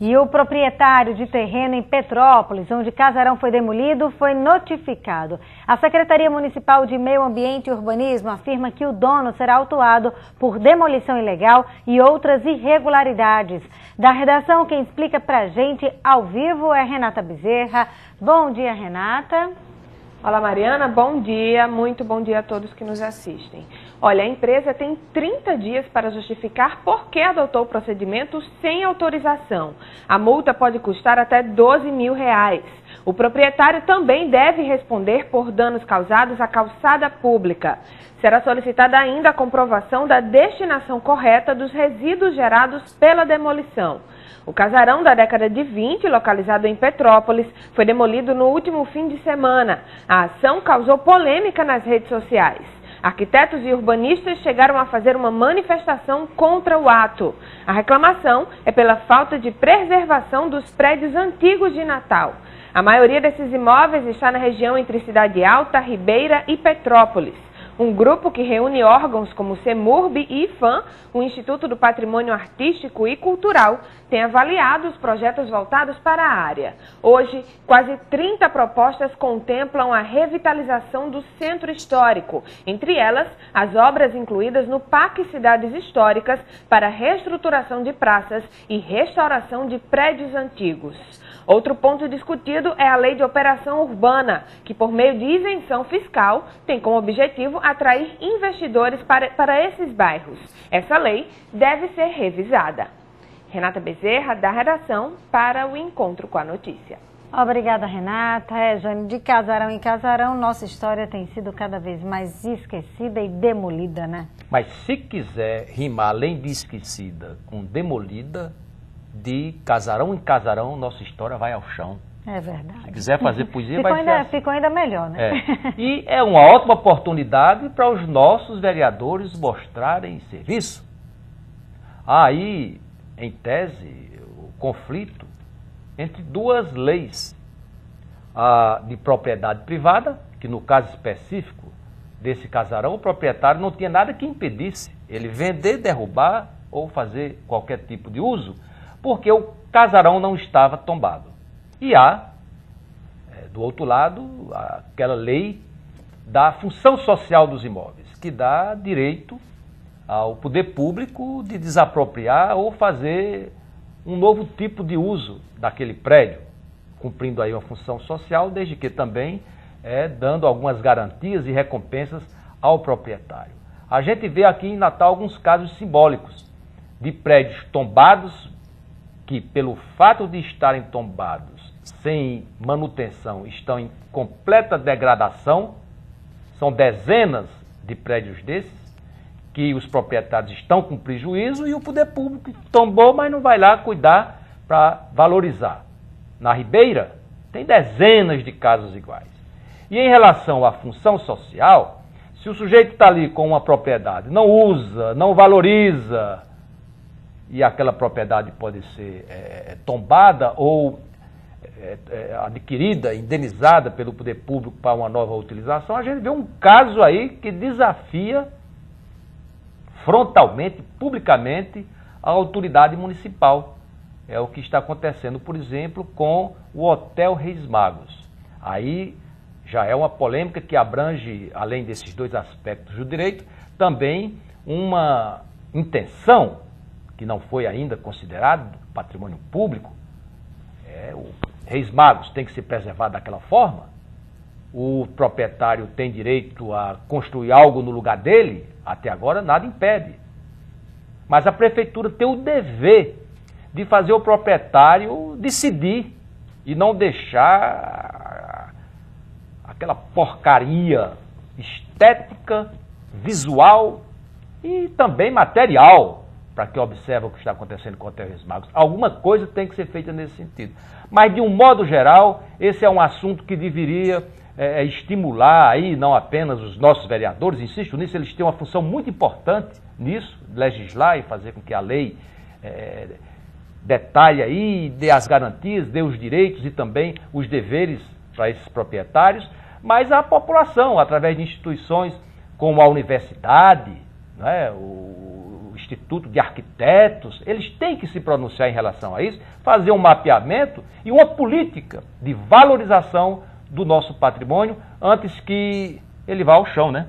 E o proprietário de terreno em Petrópolis, onde casarão foi demolido, foi notificado. A Secretaria Municipal de Meio Ambiente e Urbanismo afirma que o dono será autuado por demolição ilegal e outras irregularidades. Da redação, quem explica pra gente ao vivo é Renata Bezerra. Bom dia, Renata. Olá, Mariana, bom dia, muito bom dia a todos que nos assistem. Olha, a empresa tem 30 dias para justificar por que adotou o procedimento sem autorização. A multa pode custar até R$12 mil. O proprietário também deve responder por danos causados à calçada pública. Será solicitada ainda a comprovação da destinação correta dos resíduos gerados pela demolição. O casarão da década de 20, localizado em Petrópolis, foi demolido no último fim de semana. A ação causou polêmica nas redes sociais. Arquitetos e urbanistas chegaram a fazer uma manifestação contra o ato. A reclamação é pela falta de preservação dos prédios antigos de Natal. A maioria desses imóveis está na região entre Cidade Alta, Ribeira e Petrópolis. Um grupo que reúne órgãos como o CEMURB e IFAM, o Instituto do Patrimônio Artístico e Cultural, tem avaliado os projetos voltados para a área. Hoje, quase 30 propostas contemplam a revitalização do centro histórico, entre elas as obras incluídas no PAC Cidades Históricas para reestruturação de praças e restauração de prédios antigos. Outro ponto discutido é a Lei de Operação Urbana, que por meio de isenção fiscal tem como objetivo atrair investidores para esses bairros. Essa lei deve ser revisada. Renata Bezerra, da redação, para o Encontro com a Notícia. Obrigada, Renata. Jane, de casarão em casarão, nossa história tem sido cada vez mais esquecida e demolida, né? Mas se quiser rimar além de esquecida com demolida, de casarão em casarão, nossa história vai ao chão. É verdade. Se quiser fazer poesia, vai ser assim. Ficou ainda melhor, né? É. E é uma ótima oportunidade para os nossos vereadores mostrarem serviço. Há aí, em tese, o conflito entre duas leis. A de propriedade privada, que no caso específico desse casarão, o proprietário não tinha nada que impedisse ele vender, derrubar ou fazer qualquer tipo de uso, porque o casarão não estava tombado. E há, do outro lado, aquela lei da função social dos imóveis, que dá direito ao poder público de desapropriar ou fazer um novo tipo de uso daquele prédio, cumprindo aí uma função social, desde que também dando algumas garantias e recompensas ao proprietário. A gente vê aqui em Natal alguns casos simbólicos de prédios tombados, que pelo fato de estarem tombados, sem manutenção, estão em completa degradação. São dezenas de prédios desses, que os proprietários estão com prejuízo e o poder público tombou, mas não vai lá cuidar para valorizar. Na Ribeira, tem dezenas de casos iguais. E em relação à função social, se o sujeito está ali com uma propriedade, não usa, não valoriza, e aquela propriedade pode ser tombada ou adquirida, indenizada pelo poder público para uma nova utilização, a gente vê um caso aí que desafia frontalmente, publicamente, a autoridade municipal. É o que está acontecendo, por exemplo, com o Hotel Reis Magos. Aí já é uma polêmica que abrange, além desses dois aspectos do direito, também uma intenção que não foi ainda considerado patrimônio público. O Reis Magos tem que ser preservado daquela forma. O proprietário tem direito a construir algo no lugar dele. Até agora nada impede. Mas a prefeitura tem o dever de fazer o proprietário decidir e não deixar aquela porcaria estética, visual e também material, para quem observa o que está acontecendo com o Hotel Reis Magos. Alguma coisa tem que ser feita nesse sentido. Mas, de um modo geral, esse é um assunto que deveria estimular aí não apenas os nossos vereadores, insisto nisso, eles têm uma função muito importante nisso, legislar e fazer com que a lei detalhe aí, dê as garantias, dê os direitos e também os deveres para esses proprietários, mas a população, através de instituições como a universidade, né, o Instituto de Arquitetos, eles têm que se pronunciar em relação a isso, fazer um mapeamento e uma política de valorização do nosso patrimônio antes que ele vá ao chão, né?